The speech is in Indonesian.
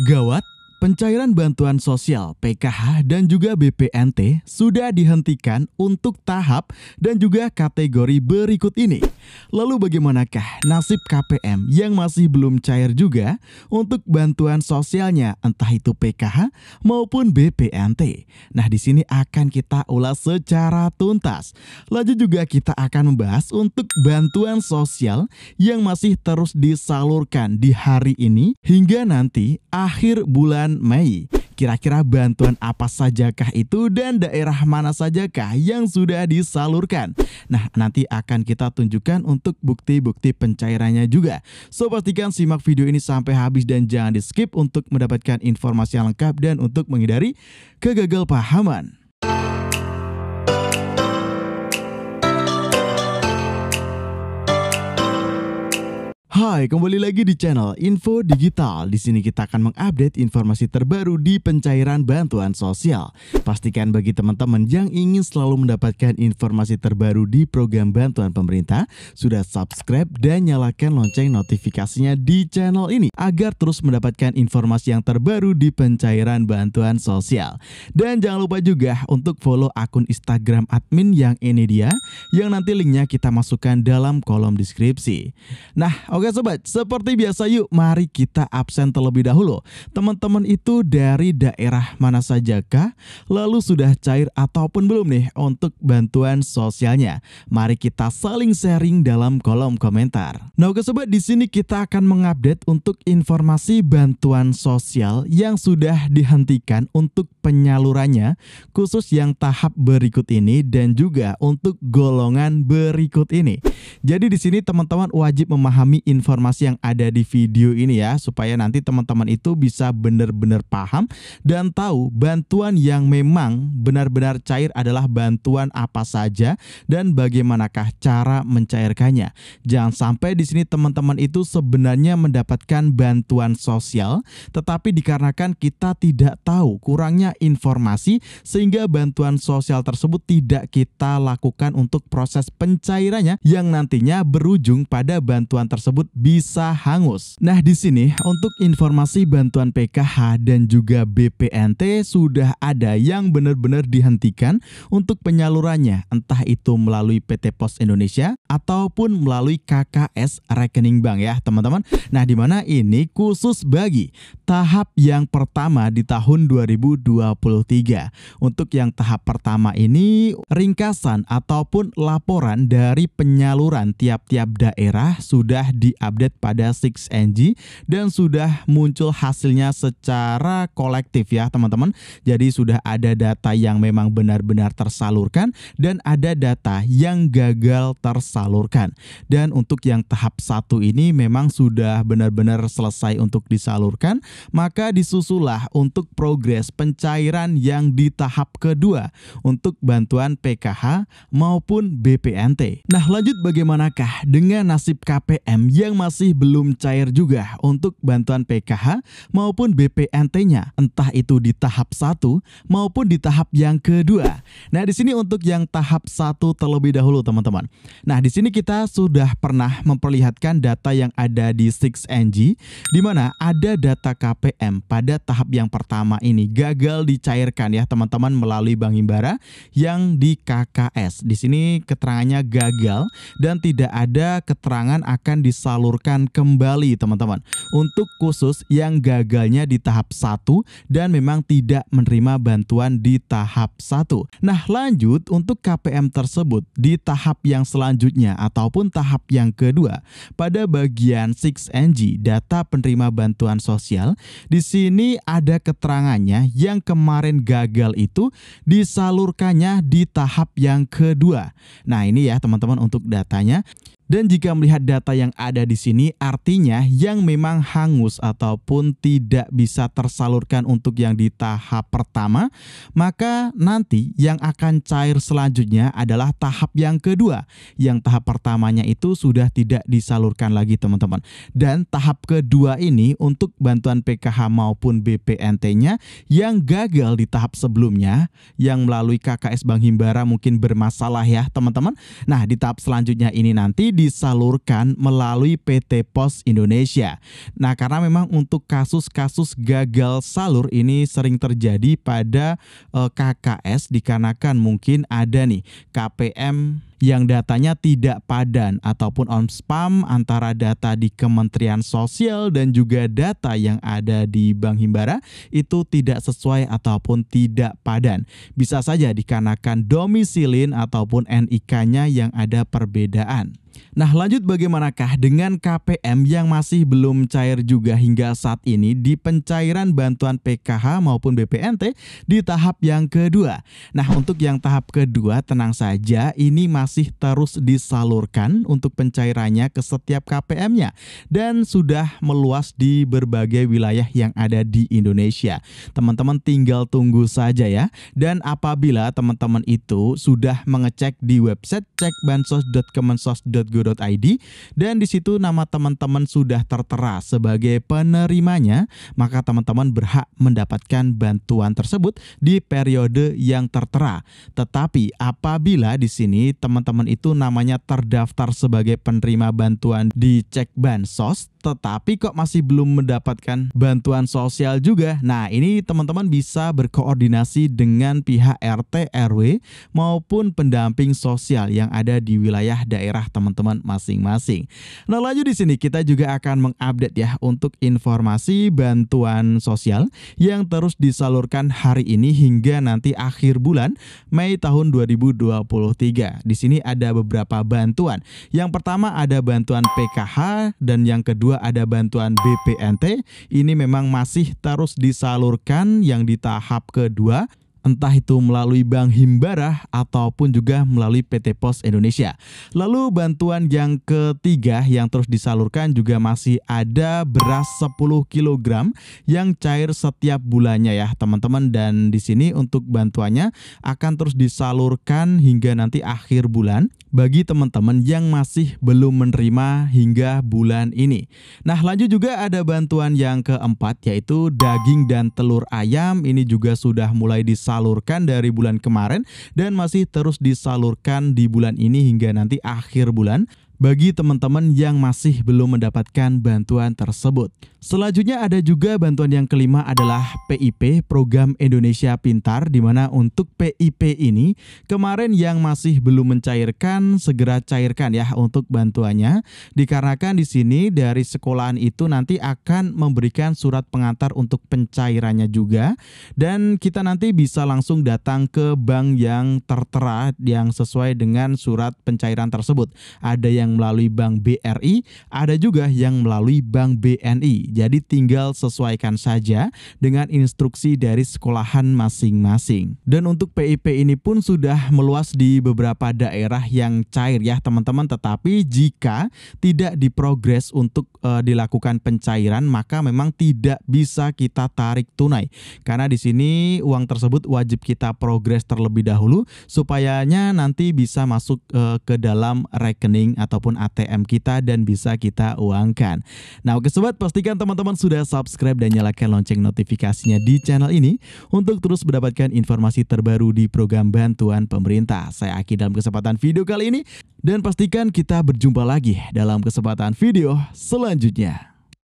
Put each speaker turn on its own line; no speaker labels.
Gawat, pencairan bantuan sosial PKH dan juga BPNT sudah dihentikan untuk tahap dan juga kategori berikut ini. Lalu bagaimanakah nasib KPM yang masih belum cair juga untuk bantuan sosialnya, entah itu PKH maupun BPNT? Nah, di sini akan kita ulas secara tuntas. Lanjut juga kita akan membahas untuk bantuan sosial yang masih terus disalurkan di hari ini hingga nanti akhir bulan Mei. Kira-kira bantuan apa sajakah itu dan daerah mana sajakah yang sudah disalurkan? Nah, nanti akan kita tunjukkan untuk bukti-bukti pencairannya juga. So, pastikan simak video ini sampai habis dan jangan di skip untuk mendapatkan informasi yang lengkap dan untuk menghindari kegagalpahaman. Hai, kembali lagi di channel Info Digital. Di sini kita akan mengupdate informasi terbaru di pencairan bantuan sosial. Pastikan bagi teman-teman yang ingin selalu mendapatkan informasi terbaru di program bantuan pemerintah, sudah subscribe dan nyalakan lonceng notifikasinya di channel ini agar terus mendapatkan informasi yang terbaru di pencairan bantuan sosial. Dan jangan lupa juga untuk follow akun Instagram admin yang ini dia, yang nanti linknya kita masukkan dalam kolom deskripsi. Nah, oke sobat, seperti biasa yuk mari kita absen terlebih dahulu. Teman-teman itu dari daerah mana sajakah? Lalu sudah cair ataupun belum nih untuk bantuan sosialnya? Mari kita saling sharing dalam kolom komentar. Nah oke sobat, di sini kita akan mengupdate untuk informasi bantuan sosial yang sudah dihentikan untuk penyalurannya, khusus yang tahap berikut ini dan juga untuk golongan berikut ini. Jadi di sini teman-teman wajib memahami informasi yang ada di video ini ya, supaya nanti teman-teman itu bisa benar-benar paham dan tahu bantuan yang memang benar-benar cair adalah bantuan apa saja dan bagaimanakah cara mencairkannya. Jangan sampai di sini teman-teman itu sebenarnya mendapatkan bantuan sosial, tetapi dikarenakan kita tidak tahu, kurangnya informasi, sehingga bantuan sosial tersebut tidak kita lakukan untuk proses pencairannya yang nantinya berujung pada bantuan tersebut bisa hangus. Nah, di sini untuk informasi bantuan PKH dan juga BPNT sudah ada yang benar-benar dihentikan untuk penyalurannya, entah itu melalui PT Pos Indonesia ataupun melalui KKS rekening bank ya, teman-teman. Nah, di mana ini khusus bagi tahap yang pertama di tahun 2023. Untuk yang tahap pertama ini ringkasan ataupun laporan dari penyaluran tiap-tiap daerah sudah diupdate pada 6NG dan sudah muncul hasilnya secara kolektif ya teman-teman. Jadi sudah ada data yang memang benar-benar tersalurkan dan ada data yang gagal tersalurkan. Dan untuk yang tahap 1 ini memang sudah benar-benar selesai untuk disalurkan, maka disusulah untuk progres pencairan yang di tahap kedua untuk bantuan PKH maupun BPNT. Nah, lanjut bagaimanakah dengan nasib KPM yang masih belum cair juga untuk bantuan PKH maupun BPNT-nya, entah itu di tahap 1 maupun di tahap yang kedua. Nah, di sini untuk yang tahap 1 terlebih dahulu teman-teman. Nah, di sini kita sudah pernah memperlihatkan data yang ada di 6NG, di mana ada data KPM pada tahap yang pertama ini gagal dicairkan ya teman-teman melalui Bank Himbara yang di KKS. Di sini keterangannya gagal dan tidak ada keterangan akan disalurkan kembali teman-teman. Untuk khusus yang gagalnya di tahap 1 dan memang tidak menerima bantuan di tahap 1. Nah, lanjut untuk KPM tersebut di tahap yang selanjutnya ataupun tahap yang kedua pada bagian 6NG data penerima bantuan sosial, di sini ada keterangannya yang kemarin gagal itu disalurkannya di tahap yang kedua. Nah, ini ya teman-teman untuk datanya. Dan jika melihat data yang ada di sini, artinya yang memang hangus ataupun tidak bisa tersalurkan untuk yang di tahap pertama, maka nanti yang akan cair selanjutnya adalah tahap yang kedua. Yang tahap pertamanya itu sudah tidak disalurkan lagi teman-teman. Dan tahap kedua ini untuk bantuan PKH maupun BPNT-nya yang gagal di tahap sebelumnya, yang melalui KKS Bank Himbara mungkin bermasalah ya teman-teman. Nah, di tahap selanjutnya ini nanti disalurkan melalui PT Pos Indonesia. Nah, karena memang untuk kasus-kasus gagal salur ini sering terjadi pada KKS, dikarenakan mungkin ada nih KPM yang datanya tidak padan ataupun on spam antara data di Kementerian Sosial dan juga data yang ada di Bank Himbara itu tidak sesuai ataupun tidak padan. Bisa saja dikarenakan domisilin ataupun NIK-nya yang ada perbedaan. Nah, lanjut bagaimanakah dengan KPM yang masih belum cair juga hingga saat ini di pencairan bantuan PKH maupun BPNT di tahap yang kedua. Nah, untuk yang tahap kedua tenang saja, ini masih terus disalurkan untuk pencairannya ke setiap KPM-nya dan sudah meluas di berbagai wilayah yang ada di Indonesia. Teman-teman tinggal tunggu saja ya. Dan apabila teman-teman itu sudah mengecek di website cekbansos.kemensos.go.id dan di situ nama teman-teman sudah tertera sebagai penerimanya, maka teman-teman berhak mendapatkan bantuan tersebut di periode yang tertera. Tetapi apabila di sini teman-teman itu namanya terdaftar sebagai penerima bantuan di Cek Bansos, tetapi kok masih belum mendapatkan bantuan sosial juga. Nah, ini teman-teman bisa berkoordinasi dengan pihak RT RW maupun pendamping sosial yang ada di wilayah daerah teman-teman masing-masing. Nah, lanjut di sini kita juga akan mengupdate ya untuk informasi bantuan sosial yang terus disalurkan hari ini hingga nanti akhir bulan Mei tahun 2023. Di sini ada beberapa bantuan. Yang pertama ada bantuan PKH dan yang kedua ada bantuan BPNT. Ini memang masih terus disalurkan yang di tahap kedua, entah itu melalui Bank Himbara ataupun juga melalui PT Pos Indonesia. Lalu bantuan yang ketiga yang terus disalurkan juga masih ada beras 10 kg yang cair setiap bulannya ya teman-teman, dan di sini untuk bantuannya akan terus disalurkan hingga nanti akhir bulan bagi teman-teman yang masih belum menerima hingga bulan ini. Nah, lanjut juga ada bantuan yang keempat yaitu daging dan telur ayam. Ini juga sudah mulai disalurkan dari bulan kemarin dan masih terus disalurkan di bulan ini hingga nanti akhir bulan bagi teman-teman yang masih belum mendapatkan bantuan tersebut. Selanjutnya ada juga bantuan yang kelima adalah PIP, Program Indonesia Pintar, di mana untuk PIP ini kemarin yang masih belum mencairkan segera cairkan ya untuk bantuannya, dikarenakan di sini dari sekolahan itu nanti akan memberikan surat pengantar untuk pencairannya juga, dan kita nanti bisa langsung datang ke bank yang tertera yang sesuai dengan surat pencairan tersebut. Ada yang melalui Bank BRI, ada juga yang melalui Bank BNI. Jadi tinggal sesuaikan saja dengan instruksi dari sekolahan masing-masing. Dan untuk PIP ini pun sudah meluas di beberapa daerah yang cair ya teman-teman. Tetapi jika tidak diprogres untuk dilakukan pencairan, maka memang tidak bisa kita tarik tunai. Karena di sini uang tersebut wajib kita progres terlebih dahulu supayanya nanti bisa masuk ke dalam rekening ataupun ATM kita dan bisa kita uangkan. Nah, oke sobat, pastikan teman-teman sudah subscribe dan nyalakan lonceng notifikasinya di channel ini untuk terus mendapatkan informasi terbaru di program bantuan pemerintah. Saya Aki dalam kesempatan video kali ini, dan pastikan kita berjumpa lagi dalam kesempatan video selanjutnya.